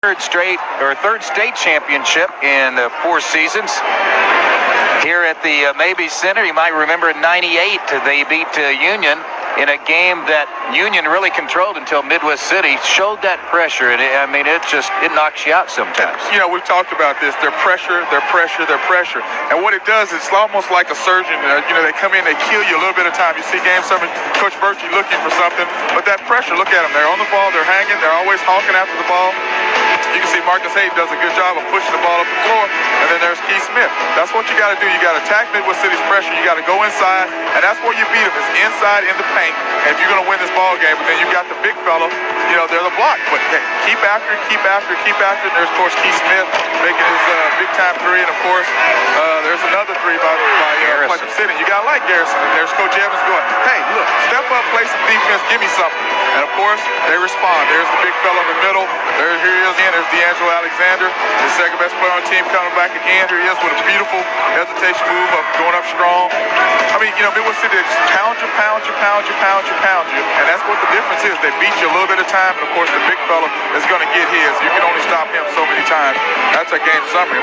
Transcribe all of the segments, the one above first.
third state championship in 4 seasons. Here at the Mabee Center, you might remember in '98 they beat Union in a game that Union really controlled until Midwest City showed that pressure, and it knocks you out sometimes. You know, we've talked about this. Their pressure, and what it does is it's almost like a surgeon. They come in, they kill you a little bit of time. You see game seven, Coach Birchie looking for something, but that pressure, look at them. They're on the ball, they're hanging, they're always honking after the ball. You can see Marcus Hayden does a good job of pushing the ball up the floor, and then there's Keith Smith. That's what you got to do. You got to attack Midwest City's pressure. You got to go inside, and that's where you beat them, is inside in the paint. And if you're going to win this ball game, but then you've got the big fella, they're the block. But hey, keep after. And there's, of course, Keith Smith making his big-time three, and, of course, there's another three by Putnam City. You got to like Garrison. And there's Coach Evans going, hey, look, step up, play some defense, give me something. And, of course, they respond. There's the big fella in the middle. Here he is again. There's DeAngelo Alexander, the second best player on the team, coming back again. Here he is with a beautiful hesitation move of going up strong. Midwest City, they just pound you, and that's what the difference is. They beat you a little bit of time, and of course the big fella is going to get his. You can only stop him so many times. That's a game summary.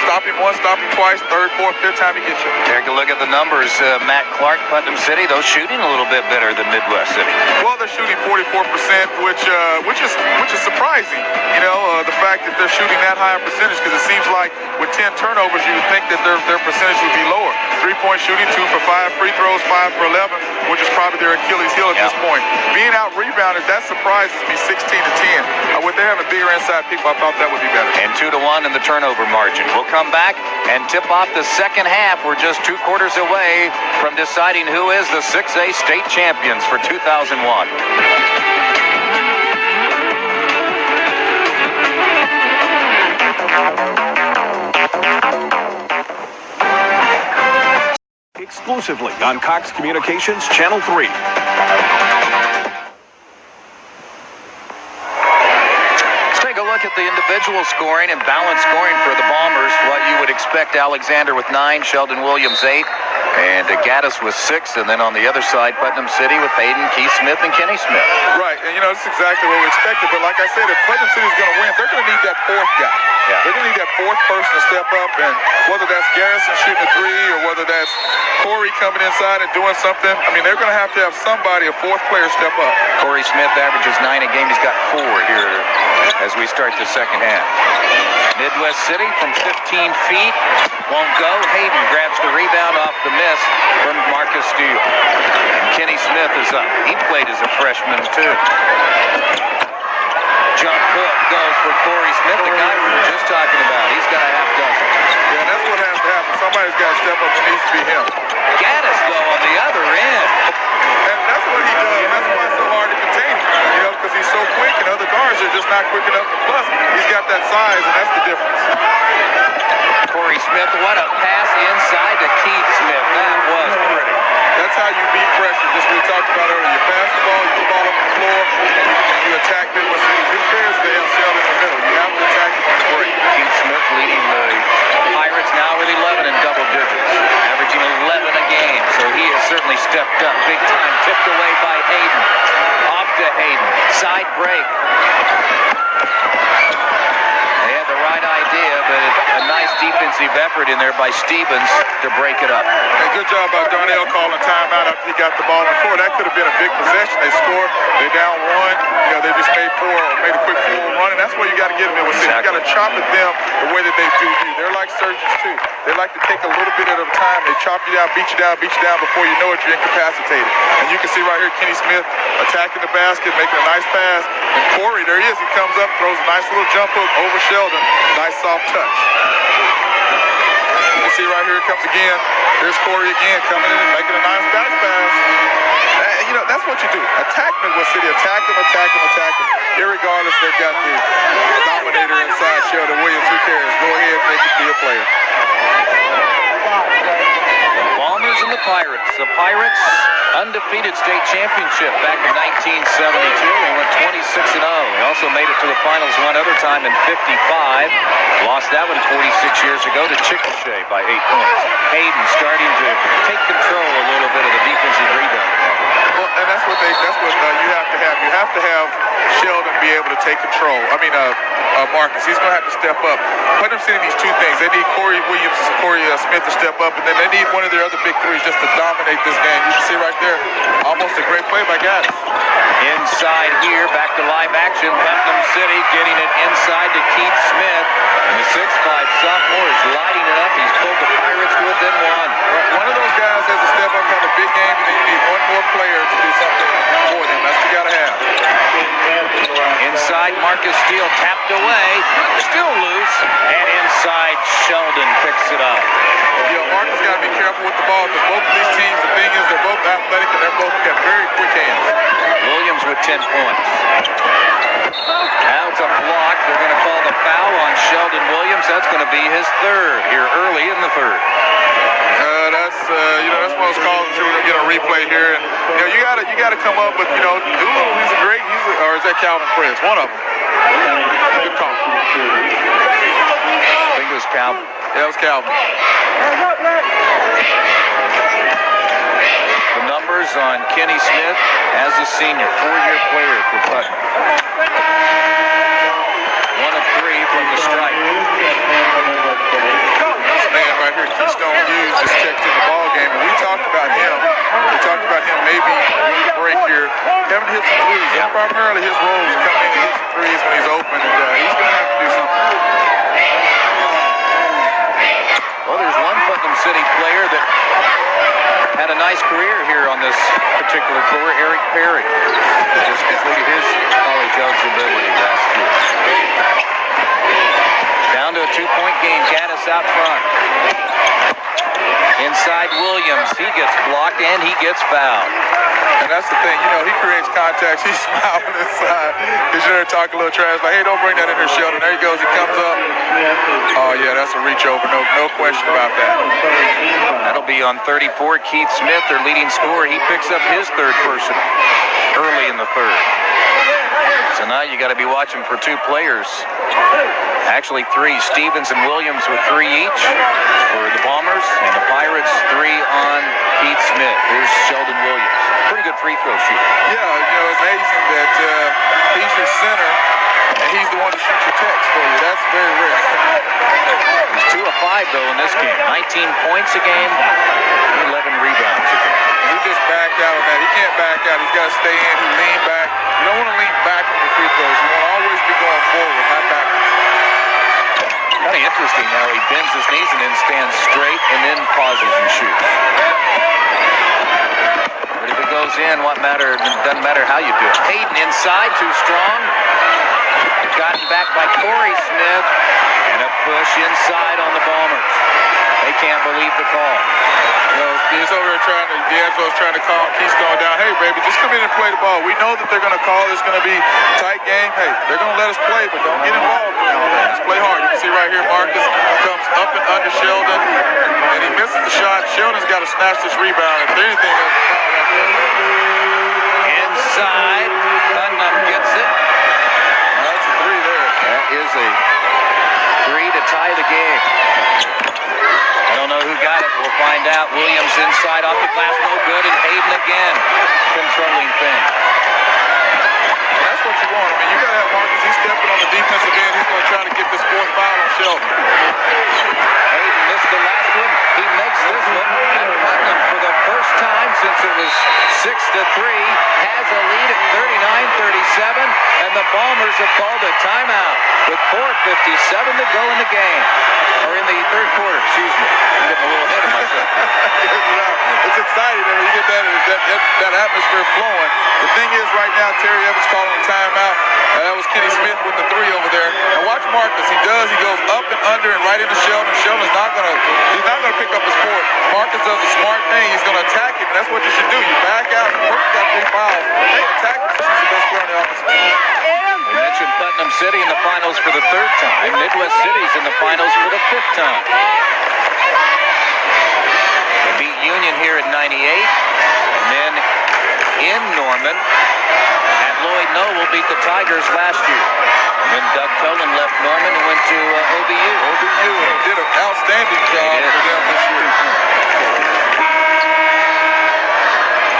Stop him once, stop him twice, third, fourth, fifth time he gets you. Take a look at the numbers. Matt Clark, Putnam City, those shooting a little bit better than Midwest City. Well, they're shooting 44%, which is surprising. The fact that they're shooting that high a percentage, because it seems like with 10 turnovers, you would think that their percentage would be lower. 3-point shooting, 2 for 5, free throws 5 for 11, which is probably their Achilles heel at this point. Being out rebounded, that surprises me. 16-10. With they having bigger inside people, I thought that would be better. And 2-1 in the turnover margin. We'll come back and tip off the second half. We're just 2 quarters away from deciding who is the 6A state champions for 2001. Exclusively on Cox Communications Channel 3. Look at the individual scoring and balance scoring for the Bombers. What you would expect: Alexander with 9, Shelden Williams 8, and Gaddis with 6, and then on the other side, Putnam City with Hayden, Keith Smith, and Kenny Smith. Right, and that's exactly what we expected. But like I said, if Putnam City is going to win, they're going to need that fourth guy. Yeah. They're going to need that fourth person to step up, and whether that's Garrison shooting a 3 or whether that's Corey coming inside and doing something, they're going to have somebody, a fourth player, step up. Corey Smith averages 9 a game. He's got 4 here as we start the second half. Midwest City from 15 feet won't go. Hayden grabs the rebound off the miss from Marcus Steele. And Kenny Smith is up. He played as a freshman too. Jump hook goes for Corey Smith, the guy we were just talking about. He's got a half dozen. Yeah, that's what has to happen. Somebody's got to step up. It needs to be him. Gaddis, though, on the other end. And that's what he does. That's why it's so hard to contain him, because he's so quick, and other guards are just not quick enough. Plus, he's got that size, and that's the difference. Corey Smith, what a pass inside to Keith Smith. That was pretty. That's how you beat pressure. Just what we talked about earlier. You pass the ball, you put the ball up the floor, and you attack Midwest City. Who cares if they LCL in the middle? You have to attack them on the break. Keith Smith leading the Pirates now with 11 in double digits, averaging 11 a game. So he has certainly stepped up big time. Tipped away by Hayden. Off to Hayden. Side break. They had the right idea, but a nice defensive effort in there by Stevens to break it up. Hey, good job by Darnell calling timeout after he got the ball on the floor. That could have been a big possession. They scored. They're down 1. They just made a quick forward run, and that's where you got to get them in. Exactly. You got to chop at them the way that they do you. They're like surgeons too. They like to take a little bit at a time. They chop you down, beat you down before you know it, you're incapacitated. And you can see right here, Kenny Smith attacking the basket, making a nice pass. And Corey, there he is. He comes up, throws a nice little jump hook over Shelden. Nice soft touch. You can see right here it comes again. There's Corey again coming in and making a nice bounce pass. That's what you do. Attack Midwest City. Attack them. Irregardless, they've got the dominator inside, Shelden Williams. Who cares? Go ahead, make it be a player. Bombers and the Pirates. The Pirates undefeated state championship back in 1972. They went 26-0. They also made it to the finals one other time in 55. Lost that one 46 years ago to Chickasha by 8 points. Hayden starting to take control a little bit of the defensive rebound. Well, and that's what you have to have. You have to have Shelden be able to take control. Marcus, he's going to have to step up. Putnam City needs two things. They need Corey Williams and Corey Smith to step up, and then they need one of their other big threes just to dominate this game. You can see right there, almost a great play by Gaddis. Inside here, back to live action. Putnam City getting it inside to Keith Smith. And the 6'5" sophomore is lighting it up. He's pulled the Pirates to within one. One of those guys has to step up, have a big game, and then you need one more player to do something for them. That's what you got to have. Inside, Marcus Steele tapped away. Still loose. And inside, Shelden picks it up. Marcus got to be careful with the ball because both of these teams, the thing is, they're both athletic and they're both got very quick hands. Williams with 10 points. Now it's a block. They're going to call the foul on Shelden Williams. That's going to be his third here early in the third. That's one of those calls that we're going to get a replay here. And, you got to come up with, Doolittle, or is that Calvin Press? One of them. Good call. I think it was Calvin. Yeah, it was Calvin. The numbers on Kenny Smith as a senior, 4-year player for Putnam. 1 of 3 from the stripe. This man right here, Keystone Hughes, just checked in the ball game, and we talked about him. Maybe break here. Haven't hit some threes. Yeah. Primarily his role is coming in and hit some threes when he's open, and he's going to have to do something. Well, there's one Putnam City player that had a nice career here on this particular floor, Eric Perry. Just completed his college eligibility last year. Down to a 2-point game. Gaddis out front. Inside Williams. He gets blocked and he gets fouled. And that's the thing, he creates contacts. He's smiling inside. He's there talking a little trash. Like, hey, don't bring that in here, Shelden. There he goes. He comes up. Oh, yeah, that's a reach over. No question about that. That'll be on 34. Keith Smith, their leading scorer. He picks up his third personal early in the third. So now you got to be watching for 2 players. Actually 3. Stevens and Williams with 3 each for the Bombers, and the Pirates 3 on Keith Smith. Here's Shelden Williams. Pretty good free throw shooter. Yeah, it's amazing that he's your center, and he's the one to shoot your text for you. That's very rare. He's 2 of 5, though, in this game. 19 points a game, 11 rebounds a game. He just backed out on that. He can't back out. He's got to stay in. He lean back. You don't want to lean back on your free throws. You want to always be going forward, not backwards. Kind of interesting how he bends his knees and then stands straight and then pauses and shoots. But if it goes in, it doesn't matter how you do it. Hayden inside, too strong. Gotten back by Corey Smith. And a push inside on the Bombers. They can't believe the call. He's over there DeAngelo's trying to calm Keystone down. Hey, baby, just come in and play the ball. We know that they're going to call. It's going to be a tight game. Hey, they're going to let us play, but don't get involved in all that. Just play hard. You can see right here, Marcus comes up and under Shelden, and he misses the shot. Sheldon's got to snatch this rebound. If there's anything, there's a foul right there. Inside, Putnam gets it. That's a 3 there. That is a 3 to tie the game. I don't know who got it. We'll find out. Williams inside off the glass, no good, and Hayden again controlling things. That's what you want. You got to have Marcus. He's stepping on the defensive end. He's going to try to get this 4th foul on Shelden. Hayden missed the last one. He makes this one. And Putnam, for the first time since it was 6-3, has a lead at 39-37, and the Bombers have called a timeout with 4:57 to go in the game. Or in the third quarter, excuse me. I'm getting a little ahead of myself. It's exciting when you get that atmosphere flowing. The thing is, right now, Terry Evans calling a timeout. That was Kenny Smith with the 3 over there. And watch Marcus. He goes up and under and right into Shelden. Sheldon's not gonna pick up his court. Marcus does a smart thing. He's gonna attack him. That's what you should do. You back out. Marcus got 3 fouls. Hey, attack him. He's the best player on the offensive team. We mentioned Putnam City in the finals for the 3rd time. Midwest City's in the finals for the 5th time. They beat Union here in 98, and then in Norman at Lloyd Noble beat the Tigers last year. And then Doug Pullen left Norman and went to OBU. OBU did an outstanding job for them this year.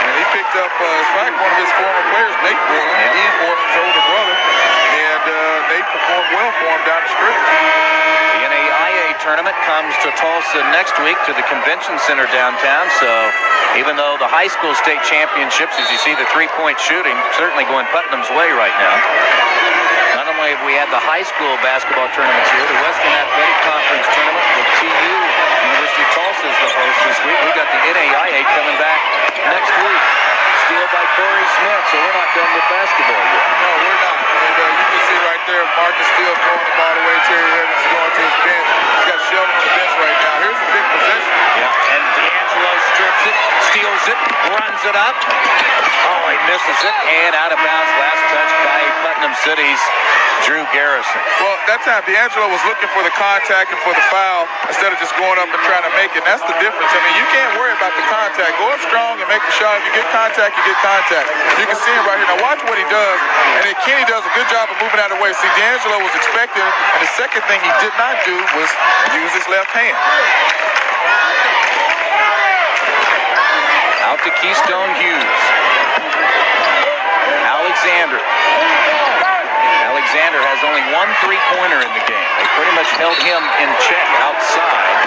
And he picked up, in fact, one of his former players, Nate Pullen, Ian Pullen's older brother, and Nate performed well for him down the stretch. The NAIA tournament comes to Tulsa next week to the Convention Center downtown, so even though the high school state championships, as you see the three-point shooting, certainly going Putnam's way right now. Not only have we had the high school basketball tournaments here, the Western Athletic Conference tournament with TU, University of Tulsa is the host this week. We got the NAIA coming back next week. Steal by Corey Smith, so we're not done with basketball yet. No, we're not. And you can see right there, Marcus Steele throwing the ball away. Terry Evans going to his bench. He's got Shelden on the bench right now. Here's a big possession. Yeah, and DeAngelo strips it, steals it, runs it up. Oh, he misses it, and out of bounds. Last touch by Putnam City's Drew Garrison. Well, that time DeAngelo was looking for the contact and for the foul instead of just going up and trying to make it. And that's the difference. I mean, you can't worry about the contact. Go up strong and make the shot. If you get contact, you get contact. You can see him right here. Now watch what he does. And then Kenny does a good job of moving out of the way. See, DeAngelo was expecting, and the second thing he did not do was use his left hand. Out to Keystone Hughes. Alexander has only one three-pointer in the game. They pretty much held him in check outside,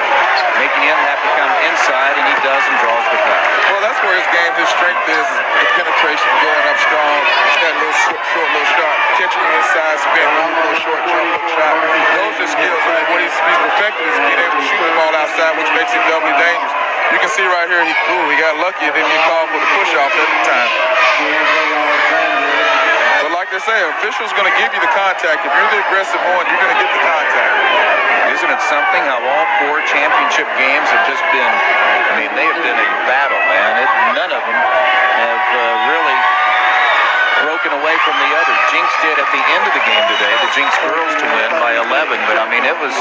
making him have to come inside, and he does and draws the foul. Well, that's where his game, his strength is, the penetration, going up strong, that little short little shot, catching the inside, spin, little short jump hook shot. Those are skills. I mean, what he's perfected is being able to shoot the ball outside, which makes him doubly dangerous. You can see right here, he got lucky and didn't get called for the push-off every time. But like they say, officials going to give you the contact. If you're the aggressive one, you're going to get the contact. Isn't it something how all four championship games have just been, I mean, they have been a battle, man. None of them have really broken away from the other. Jinx did at the end of the game today, the Jinx girls to win by 11, but I mean, it was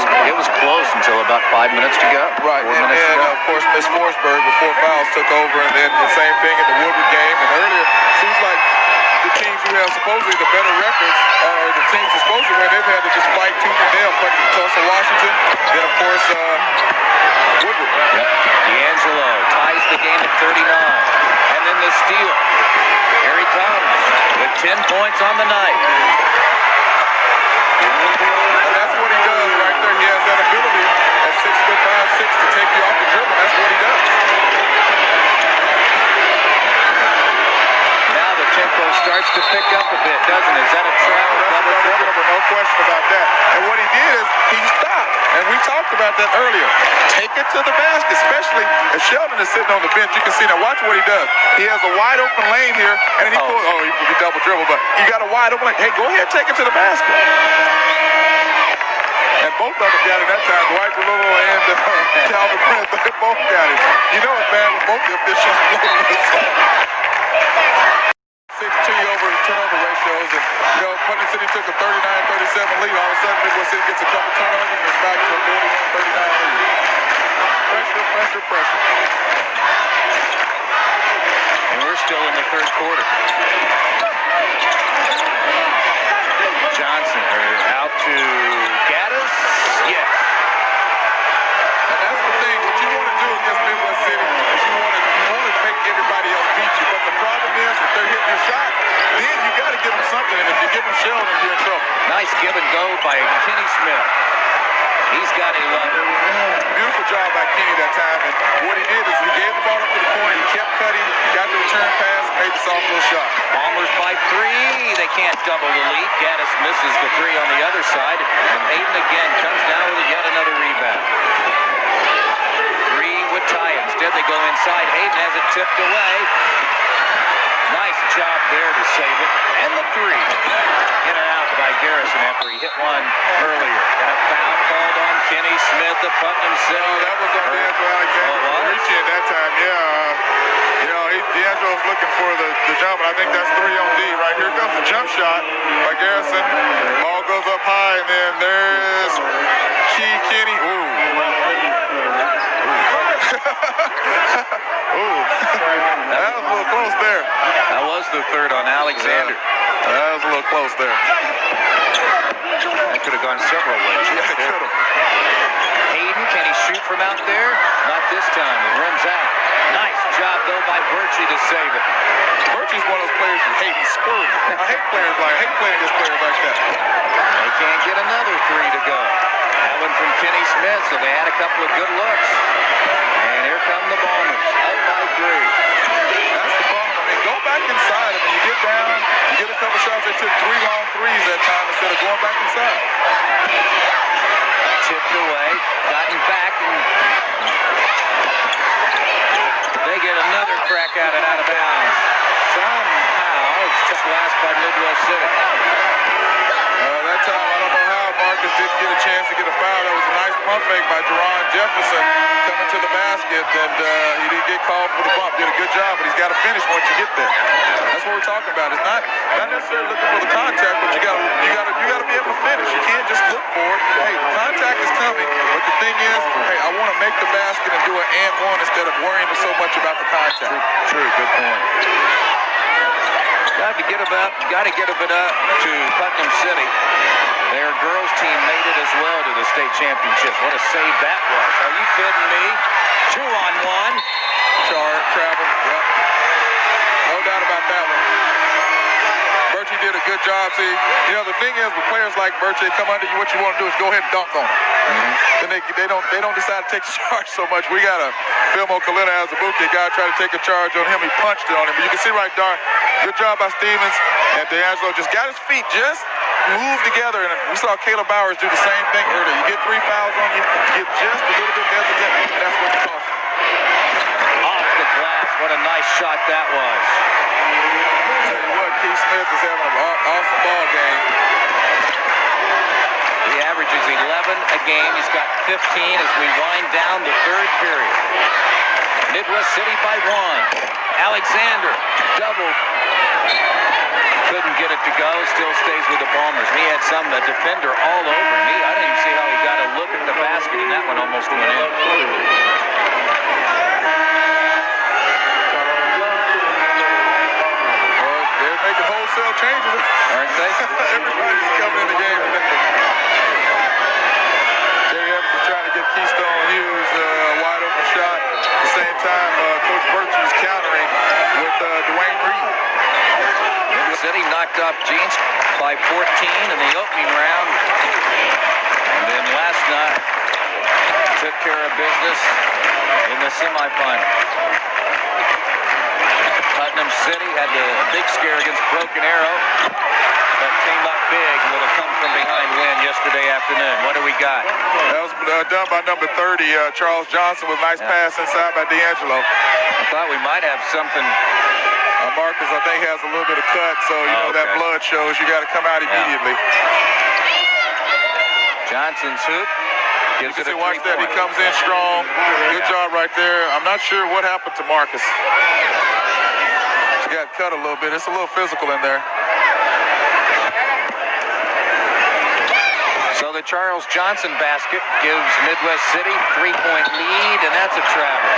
close until about 5 minutes to go. Right, and of course, Miss Forsberg with 4 fouls took over, and then the same thing in the Woodward game. And earlier, it seems like the teams who have supposedly the better records, or the teams who supposedly win, they've had to just fight tooth and nail, like Tulsa, Washington. Then, of course, Woodward. Yep. DeAngelo ties the game at 39. And then the steal. Here he comes with 10 points on the night. And that's what he does right there. He has that ability at 6'5", 6" to take you off the dribble. That's what he does. Tempo starts to pick up a bit, doesn't it? Is that a travel double dribble? No question about that. And what he did is he stopped. And we talked about that earlier. Take it to the basket, especially if Shelden is sitting on the bench. You can see now. Watch what he does. He has a wide open lane here, and he pulls. Oh, he double dribble, but you got a wide open lane. Hey, go ahead, take it to the basket. And both of them got it that time. Dwight DeLillo and Calvin Prince, they both got it. You know it's bad when both the officials play. 6-2 over turnover ratios, and Putnam City took a 39-37 lead. All of a sudden, Midwest City gets a couple turnovers and it's back to a 41-39 lead. Pressure. And we're still in the third quarter. Johnson out to Gaddis. Yes. And that's the thing. What you want to do against Midwest City is you want to make everybody else beat you. But the problem is, if they're hitting your shot, then you got to give them something. And if you give them Shelden, you're in trouble. Nice give and go by Kenny Smith. He's got 11. Beautiful job by Kenny that time. And what he did is he gave the ball up to the corner. He kept cutting, got the return pass, made the soft little shot. Bombers by 3. They can't double the lead. Gaddis misses the 3 on the other side. And Hayden again comes down with yet another rebound. 3 would tie. Instead, they go inside. Hayden has it tipped away. Nice job there to save it. And the 3. In and out by Garrison after he hit one earlier. And a foul called on Kenny Smith of Putnam City. Oh, that was on DeAngelo Alexander. Reaching that time, yeah. DeAngelo's looking for the jump, and I think that's 3 on D. Right here comes the jump shot by Garrison. Ball goes up high, and then there's Kenny. Ooh. Ooh. That was a little close there. That was the 3rd on Alexander. That was a little close there. That could have gone several ways. Yeah, it could have. Hayden, can he shoot from out there? Not this time. It runs out. Nice job, though, by Birchie to save it. Birchie's one of those players you hate. He's squirrely. I hate playing against players like that. They can't get another three to go. That one from Kenny Smith, so they had a couple of good looks. And here come the Bombers, up by 3. That's the problem. I mean, go back inside. I mean, you get down, you get a couple shots. They took 3 long threes that time instead of going back inside. Tipped away, gotten back, and they get another crack at it out of bounds. Somehow, it's just last by Midwest City. That time, I don't know how Marcus didn't get a chance to get a foul. That was a nice pump fake by Jerron Jefferson coming to the basket, and he didn't get called for the bump. Did a good job, but he's got to finish once you get there. That's what we're talking about. It's not necessarily looking for the contact, but you got to be able to finish. You can't just look for it. Hey, the contact is coming, but the thing is, hey, I want to make the basket and do an and one instead of worrying so much about the contact. True, good point. Got to give it up to Putnam City. Their girls team made it as well to the state championship. What a save that was. Are you kidding me? 2-on-1. Travel. Yep. No doubt about that one. Birchie did a good job. See, you know, the thing is with players like Birchie, they come under you, what you want to do is go ahead and dunk on them. Then they don't decide to take charge so much. We got a Philmo Kalina as a bookie guy try to take a charge on him. He punched it on him. But you can see right there, good job by Stevens, and DeAngelo just got his feet just moved together, and we saw Caleb Bowers do the same thing earlier. You get 3 fouls on you, you get just a little bit hesitant, and that's what it costs. Off the glass, what a nice shot that was. Tell you what, Keith Smith is having an awesome ball game. He averages 11 a game. He's got 15 as we wind down the third period. Midwest City by 1. Alexander, double. Couldn't get it to go. Still stays with the Bombers. He had some defender all over him. I didn't even see how he got a look at the basket, and that one almost went in. They're making wholesale changes, aren't they? Everybody's coming in the game. Terry Evans is trying to get Keystone Hughes a wide open shot. At the same time, Coach Birchie is countering with Dwayne Reed. City knocked off Jeans by 14 in the opening round. And then last night took care of business in the semifinal. Putnam City had the big scare against Broken Arrow, but came up big with a come-from-behind win yesterday afternoon. What do we got? That was done by number 30, Charles Johnson, with a nice pass inside by DeAngelo. I thought we might have something. Marcus, I think, has a little bit of cut, so you know that blood shows. You got to come out immediately. Johnson's hoop gives it a 3-point. Watch that. He comes in strong. Good job right there. I'm not sure what happened to Marcus. He got cut a little bit. It's a little physical in there. So the Charles Johnson basket gives Midwest City 3-point lead, and that's a travel.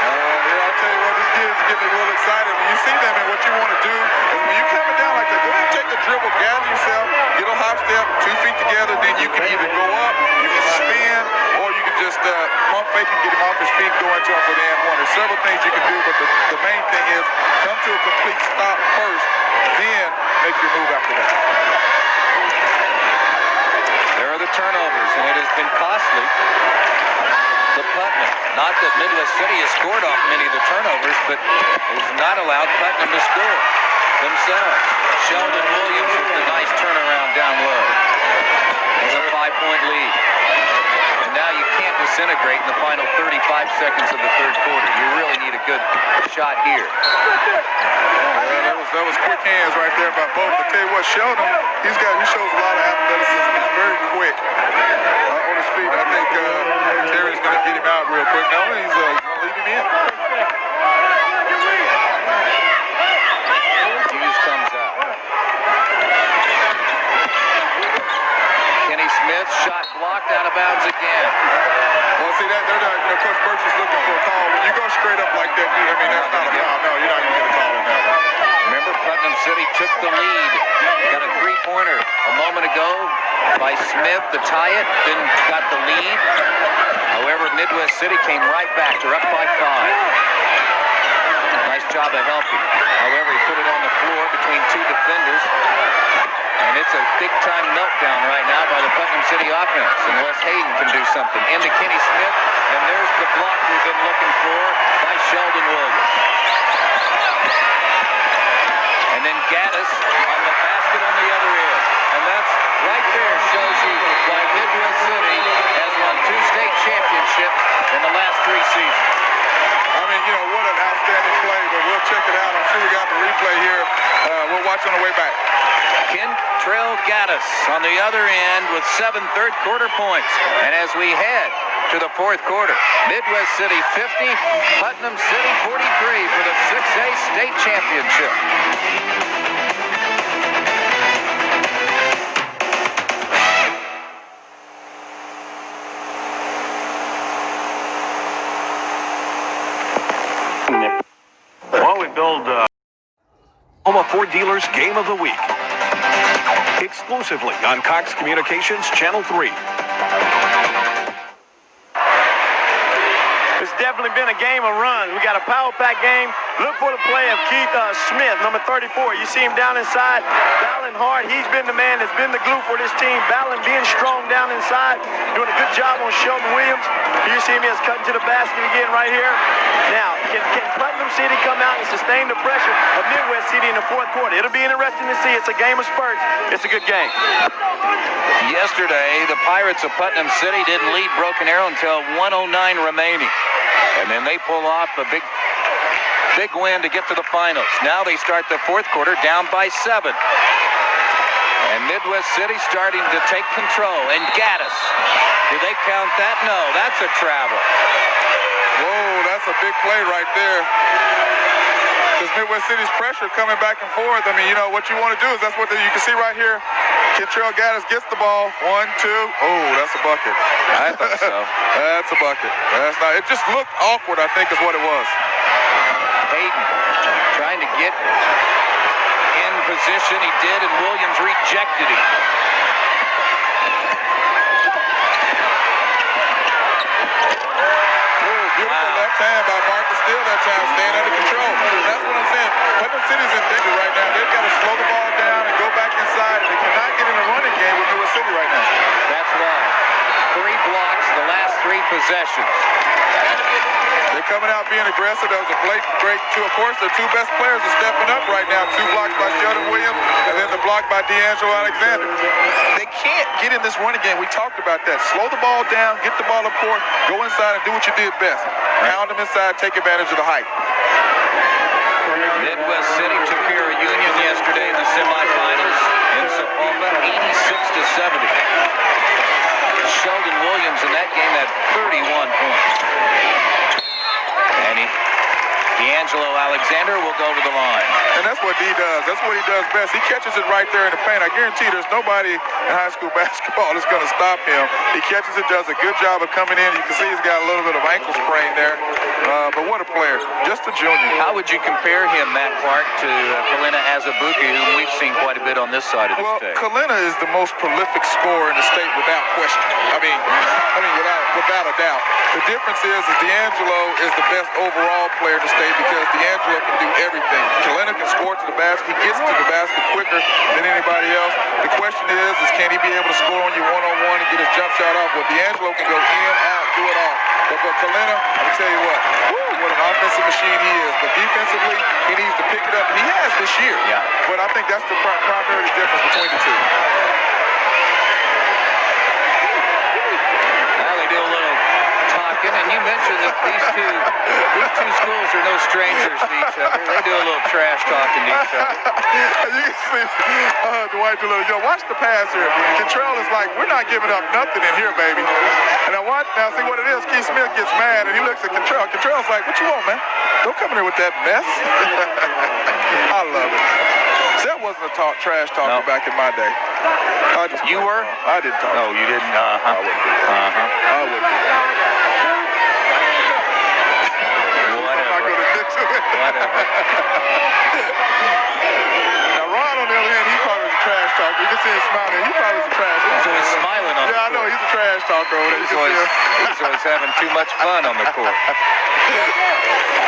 I'll tell you what, these kids get me real excited. When you see them, and what you want to do is when you're coming down like that, go ahead and take a dribble, gather yourself, get a hop step, 2 feet together, then you can either go up, you can spin, or you can just pump fake and get him off his feet, go into him for the and one. There's several things you can do, but the main thing is come to a complete stop first, then make your move after that. There are the turnovers, and it has been costly to Putnam. Not that Midwest City has scored off many of the turnovers, but has not allowed Putnam to score themselves. Shelden Williams with the nice turnaround down low. It's a 5-point lead. And now you can't disintegrate in the final 35 seconds of the third quarter. You really need a good shot here. That was quick hands right there by both. I tell you what, Shelden, he shows a lot of athleticism. He's very quick on his feet. I think Terry's going to get him out real quick. No, he's going to leave him in. Hughes comes out. Kenny Smith Smith shot blocked out of bounds again. Well, see, they're not, Coach Birch is looking for a call. When you go straight up like that, that's not a foul. No, you're not going to get a call on that one. Remember, Putnam City took the lead. Got a three-pointer a moment ago by Smith to tie it, then got the lead. However, Midwest City came right back. They're up by 5. Nice job of helping. However, he put it on the floor between two defenders. And it's a big-time meltdown right now by the Putnam City offense, unless Hayden can do something. Into Kenny Smith, and there's the block we've been looking for by Shelden Williams. And then Gaddis on the basket on the other end. And that's right there shows you why Midwest City has won 2 state championships in the last 3 seasons. I mean, what an outstanding play, but we'll check it out. I'm sure we got the replay here. We'll watch on the way back. Kentrell Gaddis on the other end with 7 third-quarter points. And as we head to the 4th quarter, Midwest City 50, Putnam City 43 for the 6A state championship. Well, we build Oklahoma Ford Dealers Game of the Week. Exclusively on Cox Communications Channel 3. It's definitely been a game of runs. We got a power pack game. Look for the play of Keith Smith, number 34. You see him down inside, battling hard. He's been the man that's been the glue for this team. Battling, being strong down inside, doing a good job on Shelden Williams. You see him as cutting to the basket again right here. Now, can Putnam City come out and sustain the pressure of Midwest City in the 4th quarter? It'll be interesting to see. It's a game of spurts. It's a good game. Yesterday, the Pirates of Putnam City didn't lead Broken Arrow until 1:09 remaining. And then they pull off a big win to get to the finals. Now they start the 4th quarter down by 7. And Midwest City starting to take control. And Gaddis, do they count that? No, that's a travel. Whoa, that's a big play right there. Because Midwest City's pressure coming back and forth. I mean, what you want to do is that's what you can see right here. Kentrell Gaddis gets the ball. 1, 2. Oh, that's a bucket. I thought so. That's a bucket. That's not. It just looked awkward, I think, is what it was. Hayden trying to get in position. He did, and Williams rejected him. Beautiful left hand by Marcus Steele that time, staying under control. That's what I'm saying. Putnam City's in danger right now. They've got to slow the ball down and go back inside, and they cannot get in a running game with Midwest City right now. That's right. 3 blocks the last 3 possessions. They're coming out being aggressive. That was a great two. Of course, their 2 best players are stepping up right now. 2 blocks by Shelden Williams, and then the block by DeAngelo Alexander. They can't get in this running game. We talked about that. Slow the ball down, get the ball up court, go inside and do what you did best. Pound them inside, take advantage of the height. Midwest City took care of Union yesterday in the semifinals in Sapulpa, 86-70. Shelden Williams in that game had 31 points. And DeAngelo Alexander will go to the line. And that's what D does. That's what he does best. He catches it right there in the paint. I guarantee there's nobody in high school basketball that's going to stop him. He catches it, does a good job of coming in. You can see he's got a little bit of ankle sprain there. But what a player. Just a junior. How would you compare him, Matt Clark, to Kalina Azubuike, whom we've seen quite a bit on this side of the state? Kalina is the most prolific scorer in the state without question. I mean without a doubt. The difference is DeAngelo is the best overall player in the state because DeAngelo can do everything. Kalina can score to the basket. He gets to the basket quicker than anybody else. The question is can he be able to score on you one-on-one and get his jump shot off? Well, DeAngelo can go in, out, do it all. But for Kalina, I'll tell you what an offensive machine he is. But defensively, he needs to pick it up. He has this year. Yeah. But I think that's the primary difference between the 2. Well, they do a little talking, and you mentioned that these two schools are no strangers to each other. They do a little trash talking to each other. You can see Dwight DeLillo. Watch the pass here. Kentrell is like, we're not giving up nothing in here, baby. And now see what it is. Keith Smith gets mad, and he looks at Kentrell. Kentrell's like, what you want, man? Don't come in here with that mess. I love it. See, that wasn't a trash talker back in my day. You were? I didn't talk. No, you didn't. I wouldn't do that. I wouldn't do that. I'm not going to admit to it. Whatever. Now, Ron, on the other hand, he probably was a trash talker. You can see him smiling. He probably was a trash talker. He's always smiling on the Yeah, I know. court. He's a trash talker over there. He's always having too much fun on the court.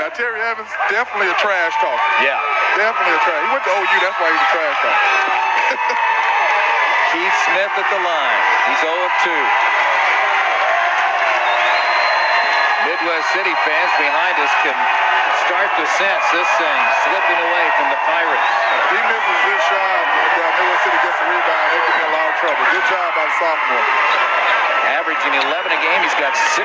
Now, Terry Evans, definitely a trash talker. Yeah. Definitely a trash. He went to OU. That's why he's a trash talker. Keith Smith at the line. He's 0 of 2. Midwest City fans behind us can start to sense this thing slipping away from the Pirates. He misses this shot, and Midwest City gets the rebound. They could be in a lot of trouble. Good job by the sophomore. Averaging 11 a game. He's got 16.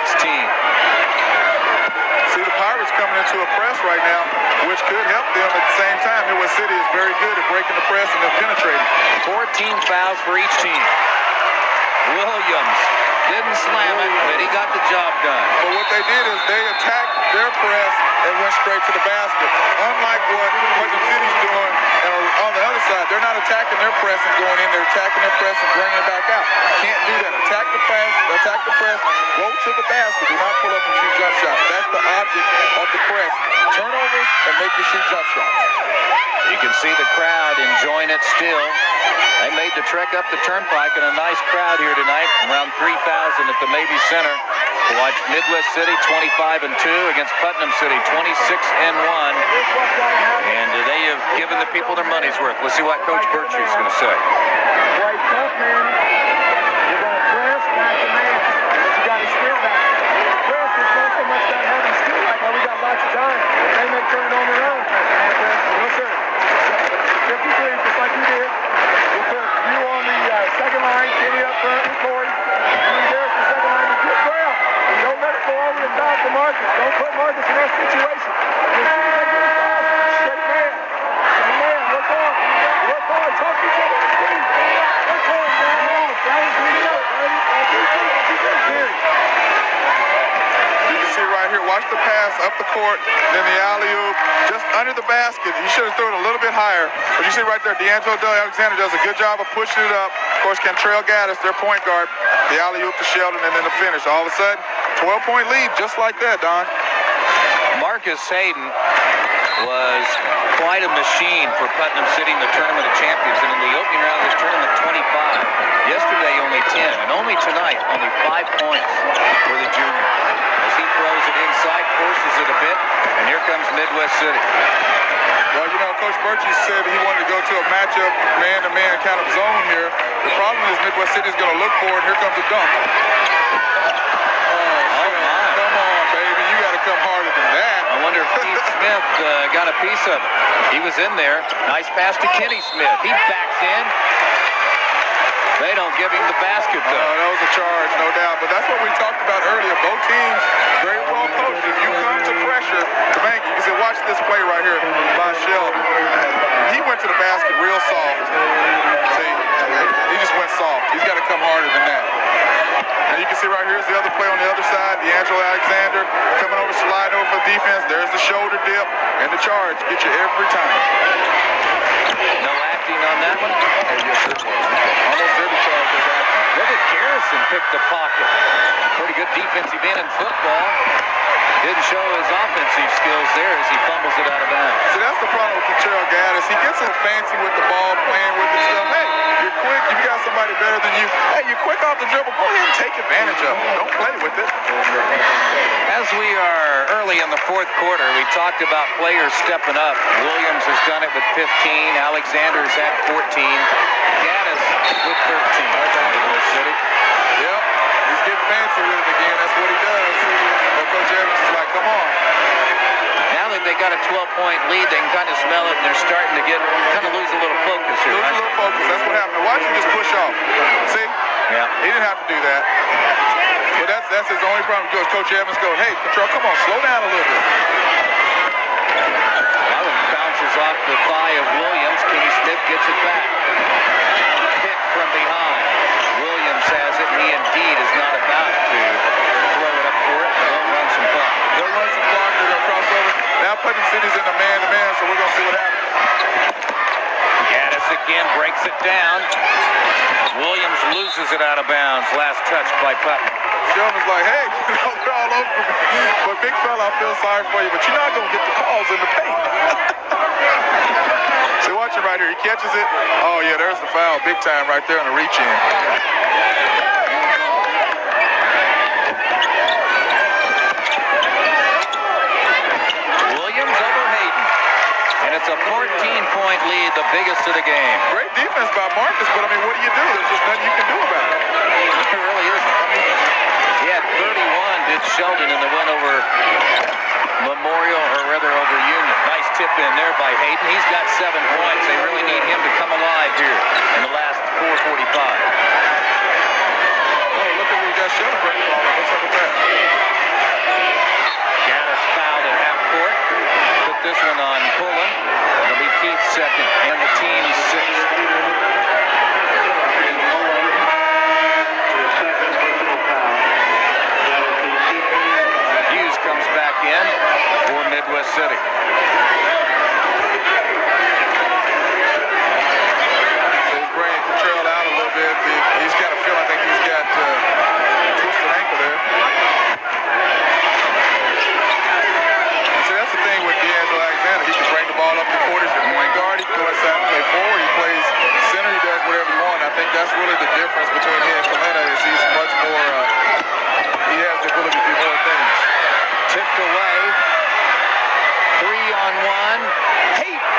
See the Pirates coming into a press right now, which could help them at the same time. Midwest City is very good at breaking the press and then penetrating. 14 fouls for each team. Williams didn't slam it, but he got the job done. But what they did is they attacked their press and went straight to the basket. Unlike what Putnam City's doing, and on the other side, they're not attacking their press and going in. They're attacking their press and bringing it back out. Can't do that. Attack the press, go to the basket. Do not pull up and shoot jump shots. That's the object of the press. Turnovers and make you shoot jump shots. You can see the crowd enjoying it still. They made the trek up the turnpike, and a nice crowd here tonight, around 3,000 at the Mabee Center, to watch Midwest City 25-2 against Putnam City 26-1. And they have given the people their money's worth. Let's see what Coach Birchie is going to say. Play tough, man. You're going to press, not the man. But you got to skill back. Press is not so much about having skill back. Well, we got lots of time. They may turn it on their own. No, sir. 53, just like you did. We'll put you on the second line, Kenny up front with Corey. There's the second line to get ground. And don't let it go over the top to Marcus. Don't put Marcus in that situation. Straight man. Straight man. Work hard. Work hard. Talk to each other. Work hard, man. You can see right here, watch the pass up the court, then the alley-oop, just under the basket. You should have thrown it a little bit higher. But you see right there, DeAngelo Alexander does a good job of pushing it up. Of course, Cantrell Gaddis, their point guard, the alley-oop to Shelden, and then the finish. All of a sudden, 12-point lead, just like that, Don. Marcus Hayden was quite a machine for Putnam City in the Tournament of Champions, and in the opening round of this tournament, 25. Yesterday, only 10, and only tonight, only 5 points for the junior. As he throws it inside, forces it a bit, and here comes Midwest City. Well, you know, Coach Birchie said he wanted to go to a matchup, man-to-man kind of zone here. The problem is Midwest City is going to look for it, and here comes a dunk. Come on, baby. You got to come harder than that. I wonder if Keith Smith got a piece of it. He was in there. Nice pass to Kenny Smith. He backs in. They don't give him the basket, though. That was a charge, no doubt. But that's what we talked about earlier. Both teams very well coached. If you come to pressure, to bank, you can say, watch this play right here by Shelden. He went to the basket real soft. See, he just went soft. He's got to come harder than that. And you can see right here is the other play on the other side. DeAngelo Alexander coming over, slide over for defense. There's the shoulder dip and the charge. Get you every time. No acting on that one. Yes, sir. Almost every charge is acting. Look at Garrison pick the pocket. Pretty good defensive end in football. Didn't show his offensive skills there as he fumbles it out of bounds. See, that's the problem with Cantrell Gaddis. He gets so fancy with the ball, playing with it stuff. Hey, you're quick. You got somebody better than you. Hey, you're quick off the dribble. Go ahead and take advantage of it. Don't play with it. As we are early in the fourth quarter, we talked about players stepping up. Williams has done it with 15. Alexander's at 14. Gaddis with 13. Midwest City. Yep, he's getting fancy with it again. That's what he does. But Coach Evans is like, come on. Now that they got a 12-point lead, they can kind of smell it, and they're starting to lose a little focus here. Lose a little focus. That's what happened. Watch him just push off. See? Yeah. He didn't have to do that. But that's his only problem. Coach Evans goes, hey, Control, come on, slow down a little bit. That one bounces off the thigh of Williams. Kenny Smith gets it back. Pick from behind. Williams has it, and he indeed is not about to throw it up for it. They'll run some clock. They'll run some clock. They're going to cross over. Now Putnam City's in the man-to-man, so we're going to see what happens. Midwest again, breaks it down. Williams loses it out of bounds. Last touch by Putnam. Shelden's like, hey, they're all over me. But big fella, I feel sorry for you, but you're not going to get the calls in the paint. See, watch him right here. He catches it. Oh, yeah, there's the foul. Big time right there on the reach-in. Williams over Hayden. And it's a 14-point lead, the biggest of the game. Great defense by Marcus, but, I mean, what do you do? There's just nothing you can do about it. There really isn't. He had 31, did Shelden, in the win over Memorial, or rather over Union. Nice tip in there by Hayden. He's got 7 points. They really need him to come alive here in the last 4:45. Oh, look at where we got Shelden breaking the ball up. What's up with that? Gaddis fouled at half court. Put this one on Pullen. It'll be Keith's second and the team's sixth. Hughes comes back in for Midwest City. His brain can trail out a little bit. He's kind of feel, I think he's got twisted ankle there. See, that's the thing with DeAngelo Alexander. He can bring the ball up the court. He's a point guard. He can go inside and play forward. He plays center. He does whatever he wants. I think that's really the difference between him and Pullen is he's much more, he has the ability to do more things. Tipped away. 3-on-1. Hayden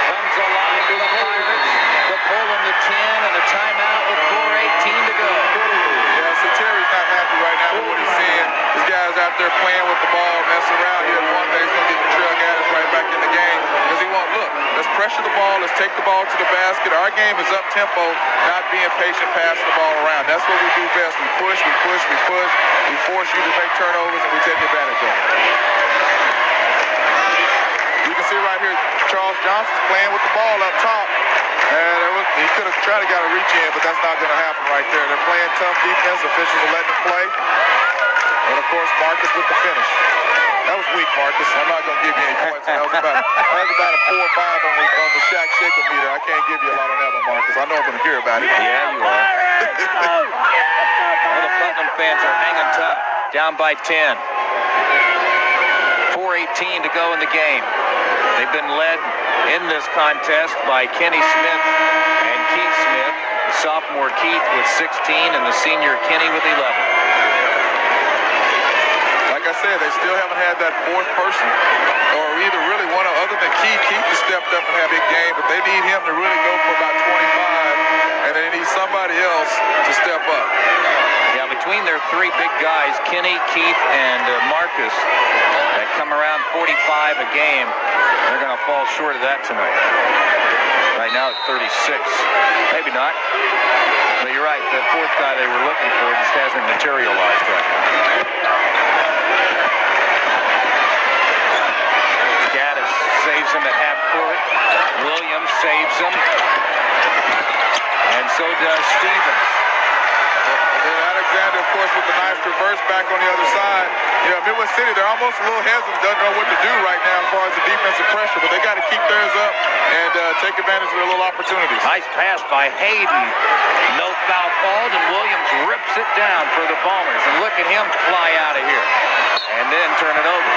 comes alive to the Pirates. To Pullen the 10 and a timeout with 4:18 to go. Yeah, so Terry's not happy right now with what he's seeing. This guy's out there playing with the ball, messing around here. One day he's going to get the trail Gaddis right back in the game because he won't look. Let's pressure the ball. Let's take the ball to the basket. Our game is up tempo, not being patient, passing the ball around. That's what we do best. We push, we push, we push. We force you to make turnovers, and we take advantage of it. You can see right here, Charles Johnson's playing with the ball up top. And he could have tried to get a reach in, but that's not going to happen right there. They're playing tough defense. Officials are letting him play. And, of course, Marcus with the finish. That was weak, Marcus. I'm not going to give you any points. That was about a 4 or 5 on the Shaq Shaker meter. I can't give you a lot on that one, Marcus. I know I'm going to hear about it. Yeah, you are. All the Putnam fans are hanging tough. Down by 10. 4:18 to go in the game. They've been led in this contest by Kenny Smith and Keith Smith. The sophomore Keith with 16 and the senior Kenny with 11. Like I said, they still haven't had that fourth person, or either really one or other than Keith. Keith has stepped up and had a big game, but they need him to really go for about 25, and they need somebody else to step up. Yeah, between their 3 big guys, Kenny, Keith, and Marcus, that come around 45 a game, they're going to fall short of that tonight. Right now at 36. Maybe not. But you're right, the fourth guy they were looking for just hasn't materialized right now. Gaddis saves him at half court. Williams saves him. And so does Stevens. And Alexander, of course, with the nice reverse back on the other side. You know, Midwest City, they're almost a little hesitant, doesn't know what to do right now as far as the defensive pressure, but they got to keep theirs up and take advantage of their little opportunities. Nice pass by Hayden. No foul called, and Williams rips it down for the Bombers. And look at him fly out of here and then turn it over.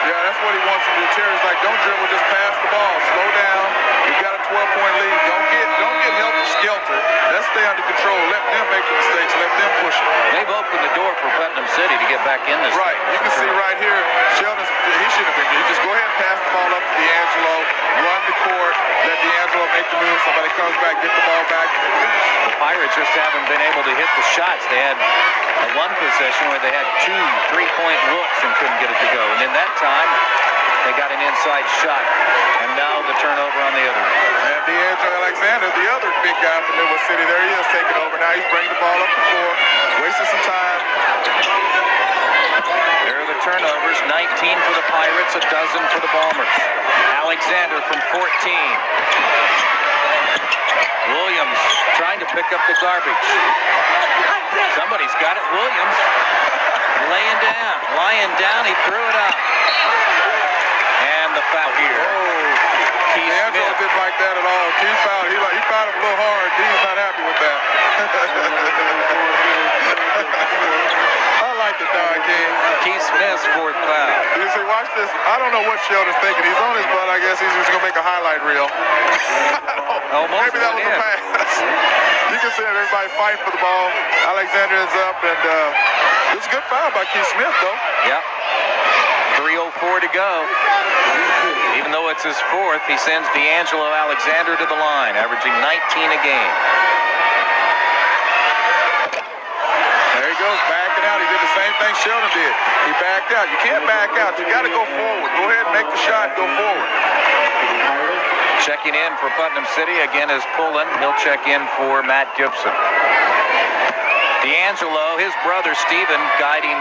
Yeah, that's what he wants to do. Terry's like, don't dribble, just pass the ball. Slow down. You've got a 12-point lead. Don't get helter-skelter. Let's stay under control. Let them make the mistakes. Let them push it. They've opened the door for Putnam City to get back in this. Right. You can see right here, Shelden, he should have been. You just go ahead and pass the ball up to DeAngelo. Run the court. Let DeAngelo make the move. Somebody comes back, get the ball back, and finish. The Pirates just haven't been able to hit the shots. They had one possession where they had 2 3-point looks and couldn't get it to go. And in that time, they got an inside shot. And now the turnover on the other end. And DeAngelo Alexander, the other big guy from Midwest City, there he is taking over. Now he's bringing the ball up the floor, wasting some time. There are the turnovers, 19 for the Pirates, a dozen for the Bombers. Alexander from 14. Williams trying to pick up the garbage. Somebody's got it. Williams lying down. He threw it up. And and the foul here. Keith DeAngelo Smith. didn't like that at all. Keith fouled. He fouled him a little hard. He's not happy with that. I like the Don King. Keith Smith's fourth foul. You see, watch this. I don't know what Shelden's thinking. He's on his butt. I guess he's just going to make a highlight reel. Almost Maybe that was went a in. pass. You can see everybody fighting for the ball. Alexander is up, and it's a good foul by Keith Smith, though. Yep. 3:04 to go. Even though it's his fourth, he sends DeAngelo Alexander to the line, averaging 19 a game. There he goes, backing out. He did the same thing Shelden did. He backed out. You can't back out. You got to go forward. Go ahead and make the shot. Go forward. Checking in for Putnam City again is Pullen. He'll check in for Matt Gibson. DeAngelo, his brother Stephen, guiding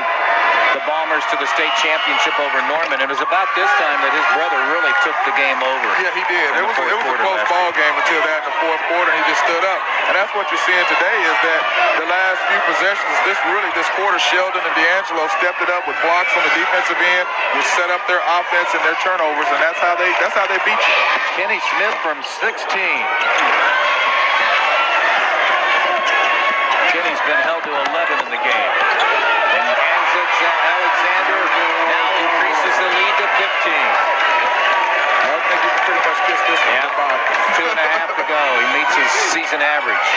the Bombers to the state championship over Norman. It was about this time that his brother really took the game over. Yeah, he did. It was a close ball game until that in the fourth quarter, and he just stood up. And that's what you're seeing today is that the last few possessions, this quarter, Shelden and DeAngelo stepped it up with blocks on the defensive end, which set up their offense and their turnovers, and that's how they beat you. Kenny Smith from 16. Kenny's been held to 11 in the game. And Alexander now increases the lead to 15. I think you can pretty much kiss this one goodbye. 2.5 to go. He meets his season average.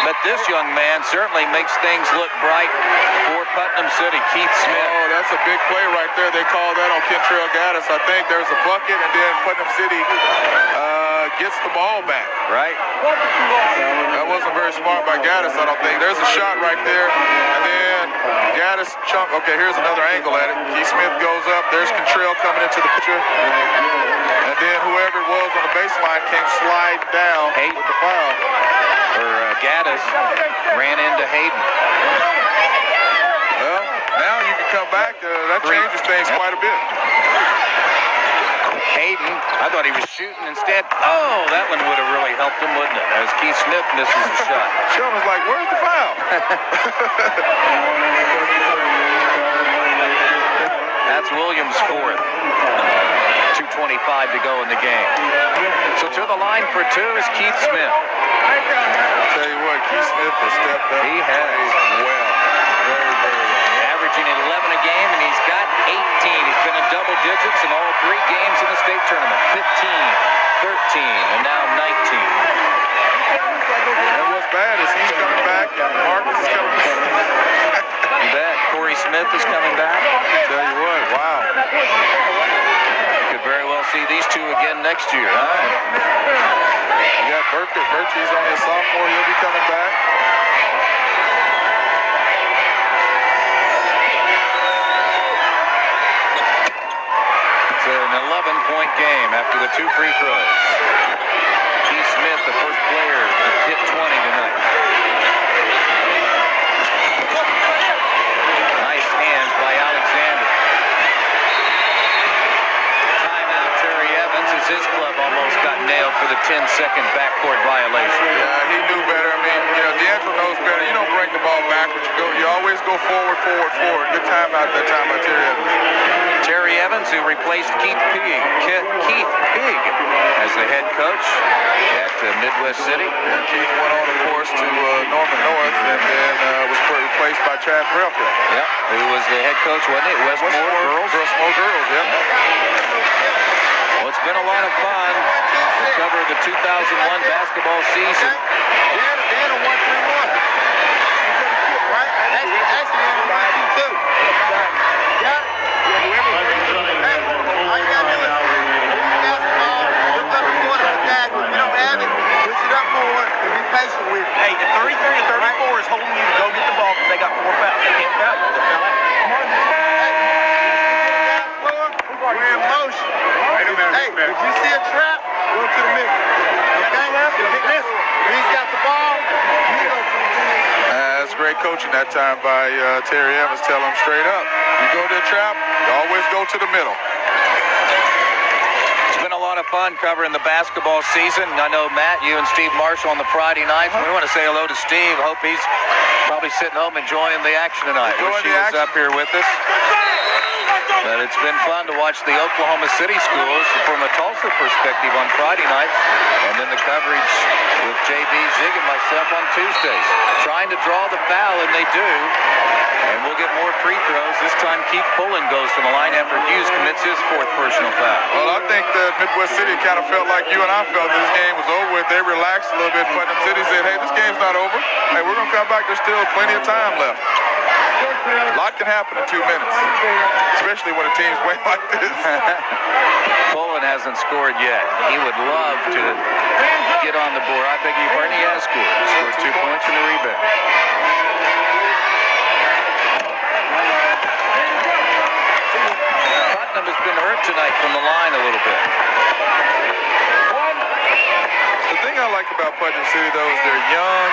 But this young man certainly makes things look bright for Putnam City. Keith Smith. Oh, that's a big play right there. They called that on Kentrell Gaddis. I think there's a bucket, and then Putnam City gets the ball back. Right. That wasn't very smart by Gaddis, I don't think. There's a shot right there, and then Gaddis chunk. Okay, here's another angle at it. Keith Smith goes up. There's Kentrell coming into the picture. And then whoever it was on the baseline came slide down with the foul. Gaddis ran into Hayden. Well, now you can come back. That changes things quite a bit. Hayden, I thought he was shooting instead. Oh, that one would have really helped him, wouldn't it? As Keith Smith misses the shot. Shelden's like, where's the foul? That's Williams' fourth. 2:25 to go in the game. So to the line for two is Keith Smith. I'll tell you what, Keith Smith has stepped up. He has. Well. Very, very well. Averaging 11 a game, and he's got 18. He's been in double digits in all 3 games in the state tournament. 15, 13, and now 19. And what's bad is he's coming back, and Marcus is coming back. You bet. Corey Smith is coming back. Tell you what, wow. Could very well see these two again next year, huh? You got Burke. He's only a sophomore. He'll be coming back. It's an 11-point game after the 2 free throws. Keith Smith, the first player to hit 20 tonight. Nice hands by Alexander. Timeout, Terry Evans, as his club almost got nailed for the 10-second backcourt violation. Yeah, he knew better. I mean, DeAngelo knows better. You don't bring the ball backwards. You always go forward. Good timeout that time by Terry Evans. Terry Evans, who replaced Keith Pig as the head coach at Midwest City. And Keith went on, of course, to Norman North, and then was replaced by Chad Brelka. Yep, who was the head coach, wasn't it? Westmore Girls. Westmore Girls, yep. Well, it's been a lot of fun to cover the 2001 basketball season. Dan on 131. Right? Actually, on 122. Got it? All you got to do is pass the ball, look up the corner of the tag. If you don't have it, push it up more and be patient with it. Hey, the 33 and 34 is holding you to go get the ball because they got 4 fouls. They can't foul you. They'll foul out. We're in motion. Hey, if you see a trap, go to the middle. Okay? He's got the ball. That's great coaching that time by Terry Evans. Tell him straight up. You go to the trap, you always go to the middle. It's been a lot of fun covering the basketball season. I know, Matt, you and Steve Marshall on the Friday nights. We want to say hello to Steve. Hope he's probably sitting home enjoying the action tonight. Wish he was up here with us. But it's been fun to watch the Oklahoma City schools from a Tulsa perspective on Friday nights, and then the coverage with JB Zig and myself on Tuesdays. Trying to draw the foul, and they do. And we'll get more free throws. This time Keith Pullen goes to the line after Hughes commits his fourth personal foul. Well, I think that Midwest City kind of felt like you and I felt this game was over with. They relaxed a little bit. Putnam City said, hey, this game's not over. Hey, we're going to come back. There's still plenty of time left. A lot can happen in 2 minutes, especially when a team's playing like this. Pullen hasn't scored yet. He would love to get on the board. I beg your pardon, he has scored. He scored 2 points and a rebound. Putnam has been hurt tonight from the line a little bit. The thing I like about Putnam City, though, is they're young.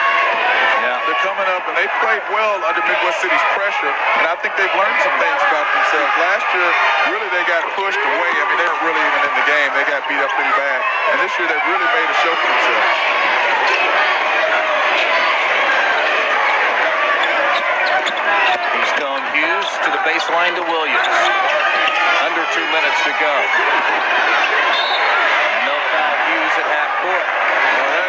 Yeah. They're coming up, and they played well under Midwest City's pressure, and I think they've learned some things about themselves. Last year, really, they got pushed away. I mean, they weren't really even in the game. They got beat up pretty bad. And this year, they've really made a show for themselves. He's going Hughes to the baseline to Williams. Under 2 minutes to go. And they'll foul Hughes at half court.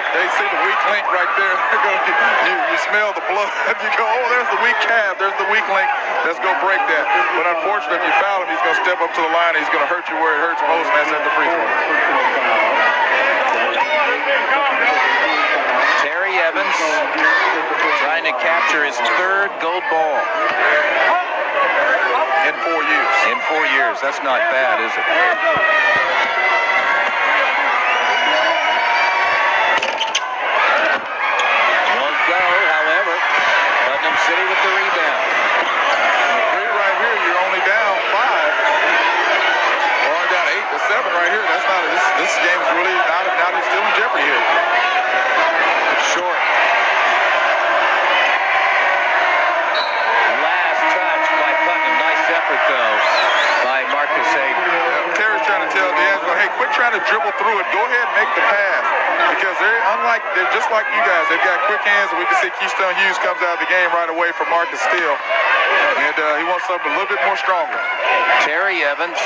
They see the weak link right there. You smell the blood. You go, oh, there's the weak calf. There's the weak link. Let's go break that. But unfortunately, if you foul him, he's going to step up to the line. And he's going to hurt you where it hurts most, and that's at the free throw. Terry Evans trying to capture his third gold ball. In 4 years. In 4 years. That's not bad, is it? City with the rebound. Three right here, you're only down 5. We're only down 8 to 7 right here. That's not this game's really not still in jeopardy here. Short. Last touch by Putnam. Nice effort though by Marcus Hayden. Terry's trying to tell DeAngelo, hey, quit trying to dribble through it. Go ahead and make the pass. Because they're just like you guys. They've got quick hands, and we can see Keystone Hughes comes out of the game right away for Marcus Steele. And he wants something a little bit more stronger. Terry Evans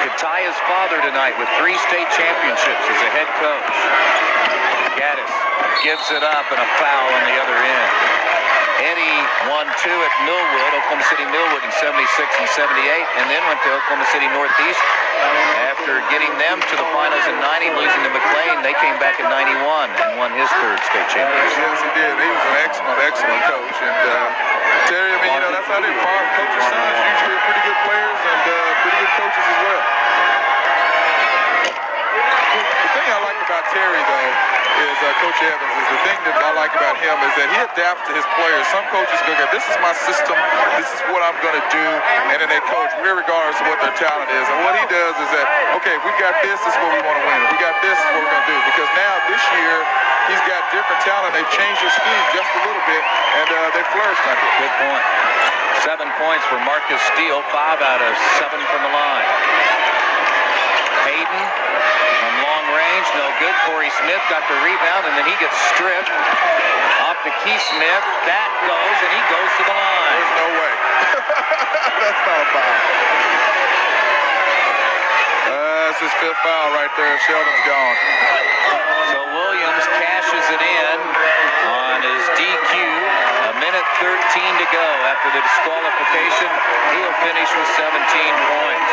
could tie his father tonight with 3 state championships as a head coach. Gaddis gives it up, and a foul on the other end. Eddie won 2 at Millwood, Oklahoma City Millwood in 76 and 78, and then went to Oklahoma City Northeast. After getting them to the finals in 90, losing to McLean, they came back in 91 and won his 3rd state championship. Yes, he did. He was an excellent coach. And Terry, I mean, that's how they are. Coaches' sons usually are pretty good players and pretty good coaches as well. The thing I like about Terry, though, is Coach Evans, is the thing that I like about him is that he adapts to his players. Some coaches go, this is my system, this is what I'm going to do, and then they coach regardless of what their talent is. And what he does is that, okay, we got this is what we want to win. We got this is what we're going to do. Because now this year, he's got different talent. They've changed their scheme just a little bit, and they flourished under it. Good point. 7 points for Marcus Steele, 5 out of 7 from the line. Hayden from long range, no good. Corey Smith got the rebound, and then he gets stripped. Off to Keith Smith. That goes, and he goes to the line. There's no way. That's not a foul. That's his 5th foul right there. Sheldon's gone. So Williams cashes it in on his DQ. A minute 13 to go after the disqualification. He'll finish with 17 points.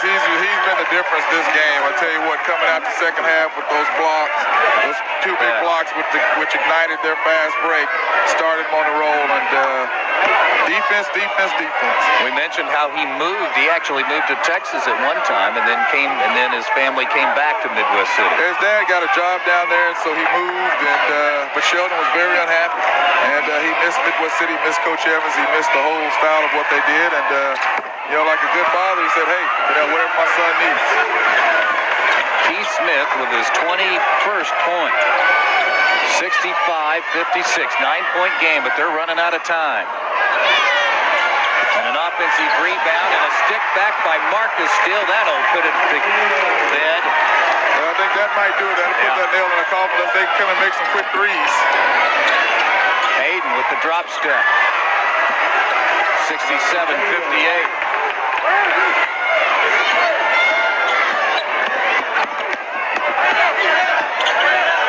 He's been the difference this game. I tell you what, coming out the second half with those blocks, those 2 big blocks which ignited their fast break, started him on the roll, and defense. We mentioned how he moved. He actually moved to Texas at one time, and then his family came back to Midwest City. His dad got a job down there, and so he moved. But Shelden was very unhappy, and he missed Midwest City, missed Coach Evans, he missed the whole style of what they did, and like a good father, he said, hey, whatever my son needs. Keith Smith with his 21st point. 65-56, 9-point game, but they're running out of time. And an offensive rebound and a stick back by Marcus Steele. That'll put it to bed. Well, I think that might do it. That'll put that nail in the coffin unless they come and make some quick threes. Hayden with the drop step. 67-58.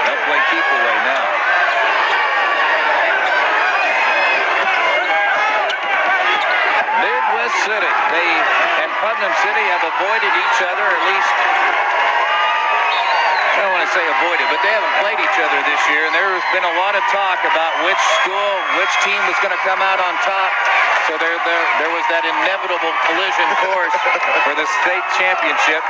They'll play keep away now. Midwest City, and Putnam City have avoided each other, at least, I don't want to say avoided, but they haven't played each other this year, and there's been a lot of talk about which school, which team was going to come out on top. So there was that inevitable collision course for the state championship.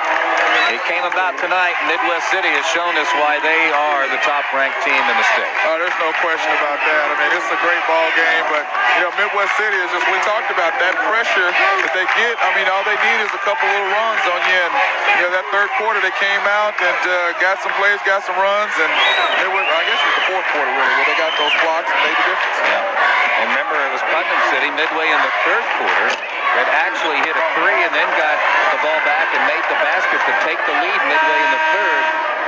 It came about tonight. Midwest City has shown us why they are the top-ranked team in the state. Oh, there's no question about that. I mean, it's a great ball game, but, you know, Midwest City is just, we talked about that pressure that they get. I mean, all they need is a couple little runs on you. And, you know, that third quarter, they came out and got some plays, got some runs, and they were, I guess it was the fourth quarter, really, where they got those blocks and made the difference. Yeah. And remember, it was Putnam City midway in the third quarter that actually hit a three and then got the ball back and made the basket to take the lead midway in the third.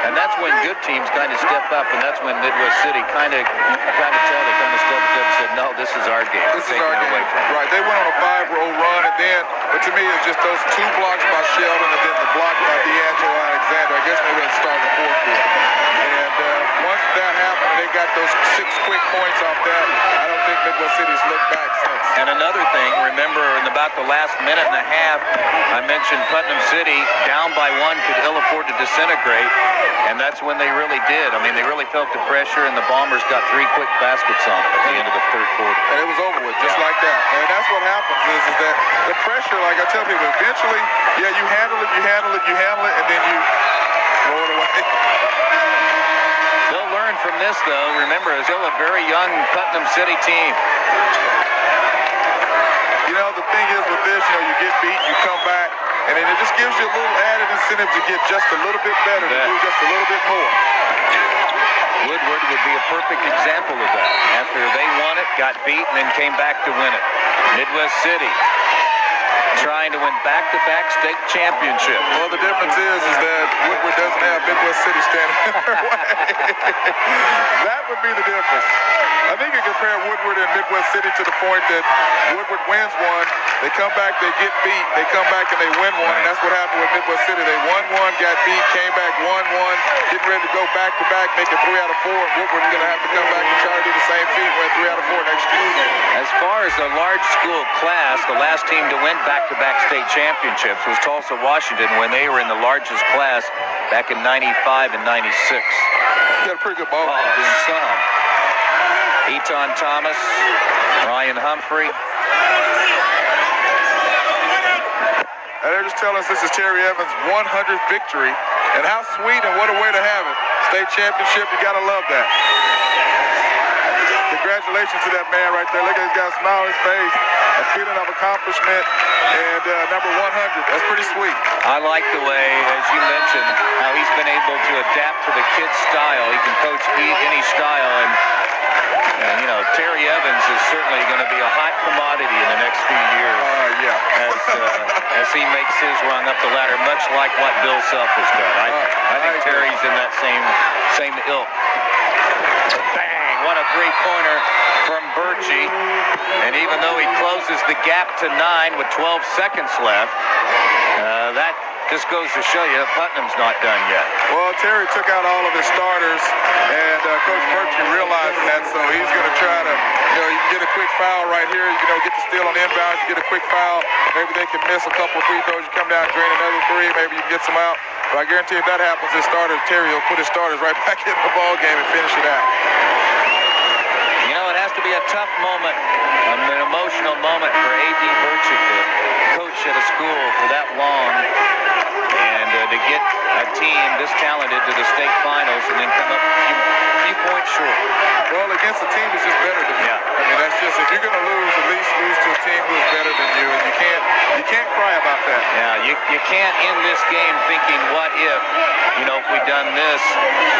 And that's when good teams kind of step up, and that's when Midwest City kind of stepped up and said, no, this is our game. This is our game. Right, they went on a 5-row run, and then, but to me, it's just those two blocks by Shelden and then the block by DeAngelo Alexander. I guess maybe that started the fourth quarter. And once that happened, they got those 6 quick points off that. I don't think Midwest City's looked back since. And another thing, remember, in about the last minute and a half, I mentioned Putnam City down by 1 could ill afford to disintegrate, and that's when they really did. I mean, they really felt the pressure, and the Bombers got 3 quick baskets on them at the end of the third quarter. And it was over with, just like that. And that's what happens is that the pressure, like I tell people, eventually, yeah, you handle it, and then you throw it away. They'll learn from this, though. Remember, it's still a very young Putnam City team. You know, the thing is with this, you know, you get beat, you come back, and then it just gives you a little added incentive to get just a little bit better, to do just a little bit more. Woodward would be a perfect example of that. After they won it, got beat, and then came back to win it. Midwest City trying to win back-to-back state championships. Well, the difference is that Woodward doesn't have Midwest City standing in their way. That would be the difference. I think you compare Woodward and Midwest City to the point that Woodward wins one, they come back, they get beat, they come back and they win one, and that's what happened with Midwest City. They won one, got beat, came back, won one, getting ready to go back-to-back, make it 3 out of 4, and Woodward's going to have to come back and try to do the same feat, win 3 out of 4 next year. As far as the large school class, the last team to win back-to-back state championships was Tulsa, Washington, when they were in the largest class back in 95 and 96. You got a pretty good ball game. Eton Thomas, Ryan Humphrey. And they're just telling us this is Terry Evans' 100th victory. And how sweet and what a way to have it. State championship, you got to love that. Congratulations to that man right there. Look at, he's got a smile on his face, a feeling of accomplishment, and number 100. That's pretty sweet. I like the way, as you mentioned, how he's been able to adapt to the kid's style. He can coach any style, and you know, Terry Evans is certainly going to be a hot commodity in the next few years. As he makes his run up the ladder, much like what Bill Self has done. I think Terry's in that same ilk. Bang! What a three-pointer from Birchie. And even though he closes the gap to 9 with 12 seconds left, that just goes to show you Putnam's not done yet. Well, Terry took out all of his starters, and Coach Birchie realizing that, so he's going to try to, you know, you can get a quick foul right here, you know, get the steal on the inbounds, you get a quick foul, maybe they can miss a couple of free throws, you come down, drain another 3, maybe you can get some out. But I guarantee if that happens, his starter, Terry, will put his starters right back in the ball game and finish it out. You know, it has to be a tough moment, an emotional moment for A.D. Birchie to coach at a school for that long, and to get a team this talented to the state finals and then come up a few points short. Well, against a team that's just better than you. I mean, that's just, if you're going to lose, at least lose to a team who's better than you, and you can't cry about that. Yeah, You can't end this game thinking, what if, if we'd done this,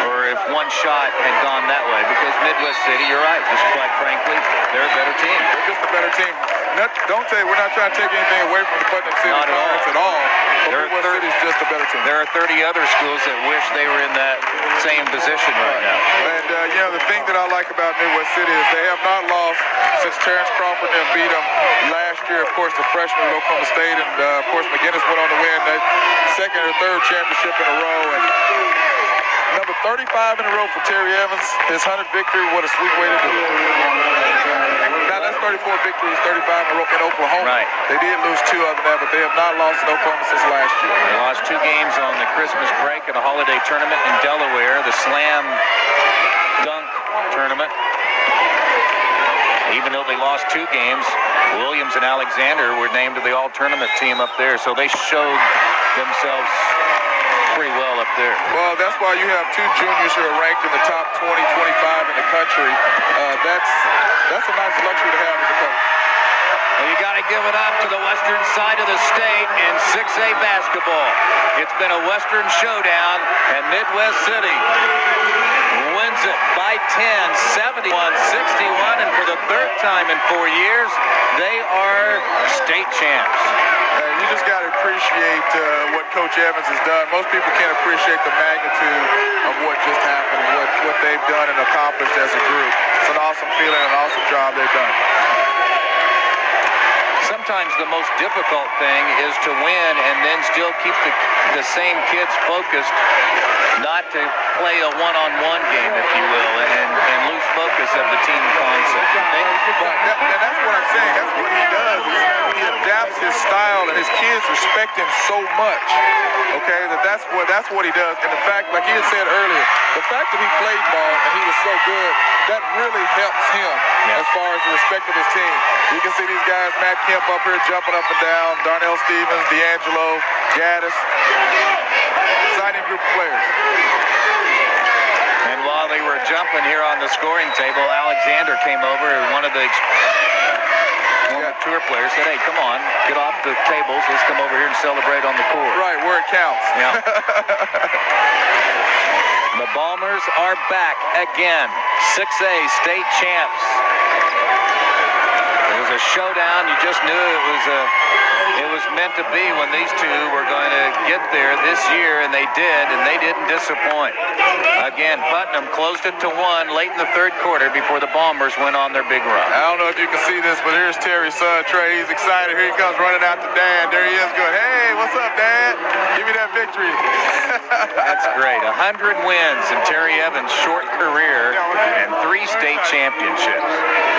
or if one shot had gone that way. Because Midwest City, you're right, just quite frankly, they're a better team. They're just a better team. We're not trying to take anything away from the Putnam City Pirates at all. But Midwest City's just a better team. There are 30 other schools that wish they were in that same position right now. And, the thing that I like about Midwest City is they have not lost since Terrence Crawford and beat them last year. Of course, the freshman at Oklahoma State, and, of course, McGinnis went on to win that second or third championship in a row. And number 35 in a row for Terry Evans. His 100th victory, what a sweet way to do it. Now, that's 34 victories, 35 in a row in Oklahoma. Right. They did lose 2 other than that, but they have not lost in Oklahoma since last year. They lost 2 games on the Christmas break at a holiday tournament in Delaware, the Slam Dunk Tournament. Even though they lost 2 games, Williams and Alexander were named to the all-tournament team up there, so they showed themselves pretty well up there. Well, that's why you have 2 juniors who are ranked in the top 20, 25 in the country. That's a nice luxury to have as a coach. Well, you got to give it up to the western side of the state in 6A basketball. It's been a western showdown, and Midwest City wins it by 10, 71-61, and for the 3rd time in 4 years, they are state champs. You just got to appreciate what Coach Evans has done. Most people can't appreciate the magnitude of what just happened, what they've done and accomplished as a group. It's an awesome feeling, an awesome job they've done. Sometimes the most difficult thing is to win and then still keep the same kids focused, not to play a one-on-one game, if you will, and lose focus of the team concept. And that's what I'm saying. That's what he does. He adapts his style, and his kids respect him so much. Okay, that's what he does. And the fact, like he had said earlier, the fact that he played ball and he was so good, that really helps him as far as the respect of his team. You can see these guys, Matt Kemp up here jumping up and down, Darnell Stevens, DeAngelo, Gaddis, exciting group of players. And while they were jumping here on the scoring table, Alexander came over, and one of the tour players said, hey, come on, get off the tables, let's come over here and celebrate on the court. Right, where it counts. Yeah. The Bombers are back again, 6A state champs. It was a showdown. You just knew it was meant to be when these two were going to get there this year, and they did, and they didn't disappoint. Again, Putnam closed it to 1 late in the 3rd quarter before the Bombers went on their big run. I don't know if you can see this, but here's Terry's son, Trey. He's excited. Here he comes running out to Dad. There he is going, hey, what's up, Dad? Give me that victory. That's great. 100 wins in Terry Evans' short career and 3 state championships.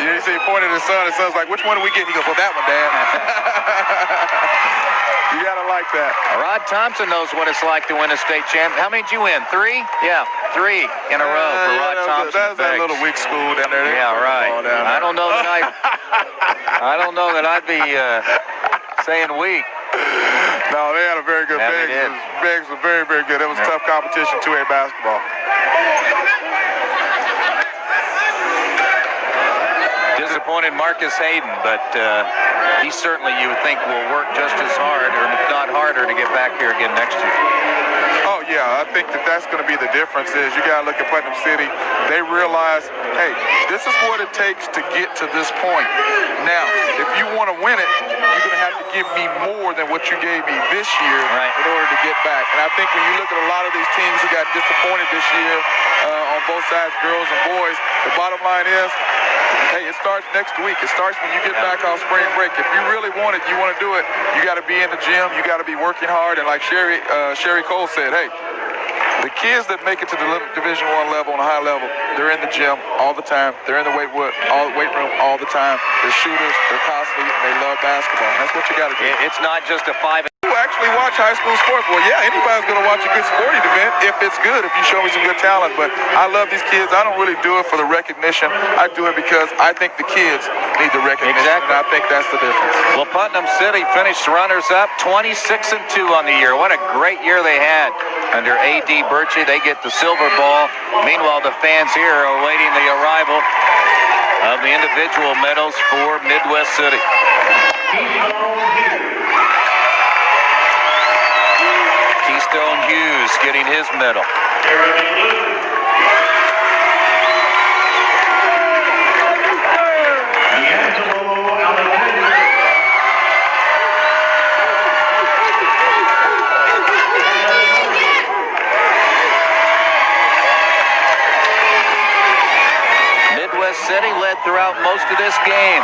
You see, he pointed at his son. His son's like, which one do we get? He goes, well, that one, Dad. You got to like that. Rod Thompson knows what it's like to win a state champ. How many did you win? 3? Yeah, 3 in a row for Rod Thompson. That's that little weak school down there. Yeah, right. I don't know that I don't know that I'd be saying weak. No, they had a very good Biggs was very, very good. It was tough competition, 2A basketball. Disappointed Marcus Hayden, but he certainly, you would think, will work just as hard, or if not harder, to get back here again next year. Oh, yeah, I think that's going to be the difference is you got to look at Putnam City. They realize, hey, this is what it takes to get to this point. Now, if you want to win it, you're going to have to give me more than what you gave me this year in order to get back. And I think when you look at a lot of these teams who got disappointed this year on both sides, girls and boys, the bottom line is, hey, it starts next week. It starts when you get back off spring break. If you really want it, you want to do it, you got to be in the gym. You got to be working hard. And like Sherry Cole said, hey, the kids that make it to the Division I level on a high level, they're in the gym all the time. They're in the weight room all the time. They're shooters. They're constantly. They love basketball. That's what you got to do. It's not just a 5. You actually watch high school sports. Well, yeah, anybody's going to watch a good sporting event if it's good, if you show me some good talent. But I love these kids. I don't really do it for the recognition. I do it because I think the kids need the recognition. Exactly. And I think that's the difference. Well, Putnam City finished runners-up, 26-2 on the year. What a great year they had under A.D. Birchie. They get the silver ball. Meanwhile, the fans here are awaiting the arrival of the individual medals for Midwest City. Hughes getting his medal. DeAngelo Alexander. Midwest City led throughout most of this game.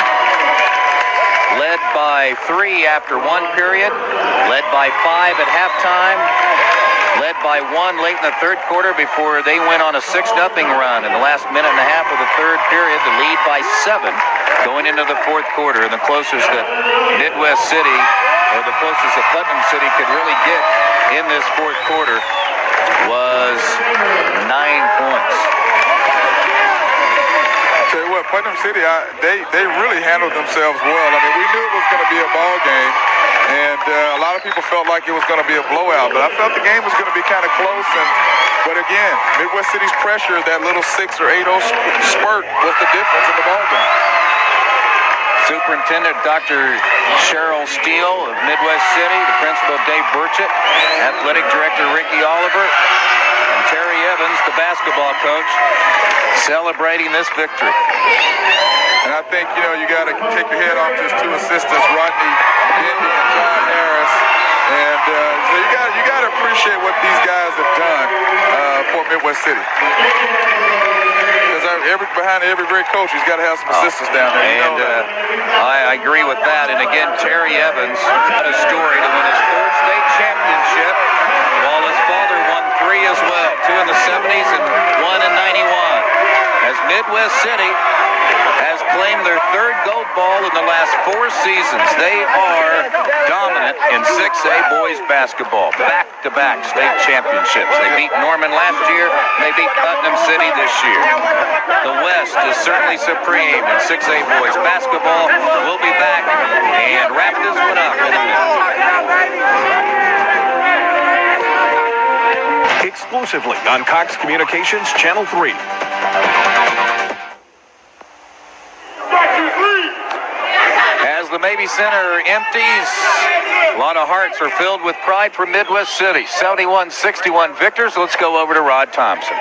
Led by 3 after 1 period. Led by 5 at halftime. Led by 1 late in the third quarter before they went on a 6-0 run in the last minute and a half of the third period to lead by 7 going into the fourth quarter. And the closest that Midwest City, or the closest that Putnam City could really get in this fourth quarter was 9 points. Tell you what, Putnam City, they really handled themselves well. I mean, we knew it was going to be a ball game, and a lot of people felt like it was going to be a blowout, but I felt the game was going to be kind of close. But again, Midwest City's pressure, that little 6 or 8-0 spurt was the difference in the ball game. Superintendent Dr. Cheryl Steele of Midwest City, the principal Dave Burchett, athletic director Ricky Oliver, and Terry Evans, the basketball coach, celebrating this victory. And I think, you got to take your head off to his 2 assistants, Rodney Dendy and John Harris. And so you got to appreciate what these guys have done for Midwest City. Because behind every great coach, he's got to have some assistants down there. And I agree with that. And again, Terry Evans got a story to win his 3rd state championship, while his father won 3 as well, 2 in the 70s and 1 in 91. As Midwest City has claimed their 3rd gold ball in the last 4 seasons. They are dominant in 6A boys basketball. Back-to-back state championships. They beat Norman last year. They beat Putnam City this year. The West is certainly supreme in 6A boys basketball. We'll be back and wrap this one up in a minute. Exclusively on Cox Communications Channel 3. As the Mabee Center empties, a lot of hearts are filled with pride for Midwest City. 71-61 victors. Let's go over to Rod Thompson.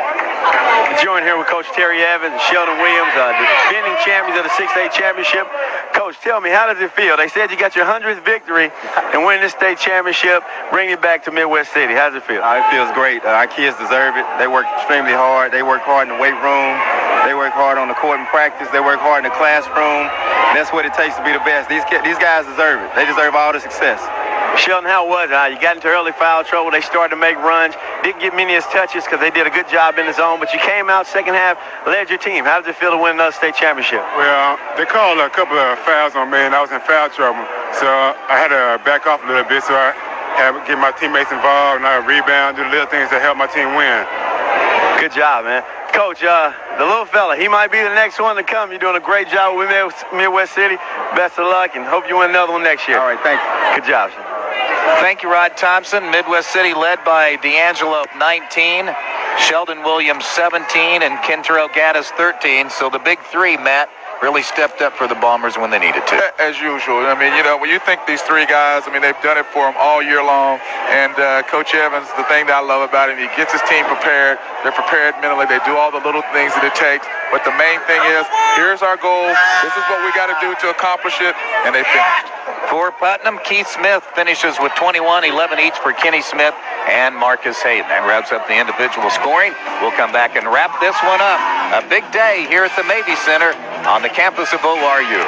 Joined here with Coach Terry Evans and Shelden Williams, defending champions of the 6A championship. Coach, tell me, how does it feel? They said you got your 100th victory and winning this state championship, bringing it back to Midwest City. How does it feel? It feels great. Our kids deserve it. They work extremely hard. They work hard in the weight room. They work hard on the court in practice. They work hard in the classroom. That's what it takes to be the best. These guys deserve it. They deserve all the success. Shelden, how was it? You got into early foul trouble. They started to make runs. Didn't get many as touches because they did a good job in the zone. But you came out second half, led your team. How does it feel to win another state championship? Well, they called a couple of fouls on me, and I was in foul trouble. So I had to back off a little bit so I had to get my teammates involved, and I rebound, do the little things that help my team win. Good job, man. Coach, the little fella, he might be the next one to come. You're doing a great job with Midwest City. Best of luck, and hope you win another one next year. All right, thank you. Good job, sir. Thank you, Rod Thompson. Midwest City led by DeAngelo 19, Shelden Williams 17, and Kentaro Gaddis 13. So the big 3, Matt, really stepped up for the Bombers when they needed to. As usual. I mean, when you think these 3 guys, they've done it for them all year long. And Coach Evans, the thing that I love about him, he gets his team prepared. They're prepared mentally. They do all the little things that it takes. But the main thing is, here's our goal. This is what we got to do to accomplish it. And they finished. For Putnam, Keith Smith finishes with 21, 11 each for Kenny Smith and Marcus Hayden. That wraps up the individual scoring. We'll come back and wrap this one up. A big day here at the Mabee Center on the campus of ORU.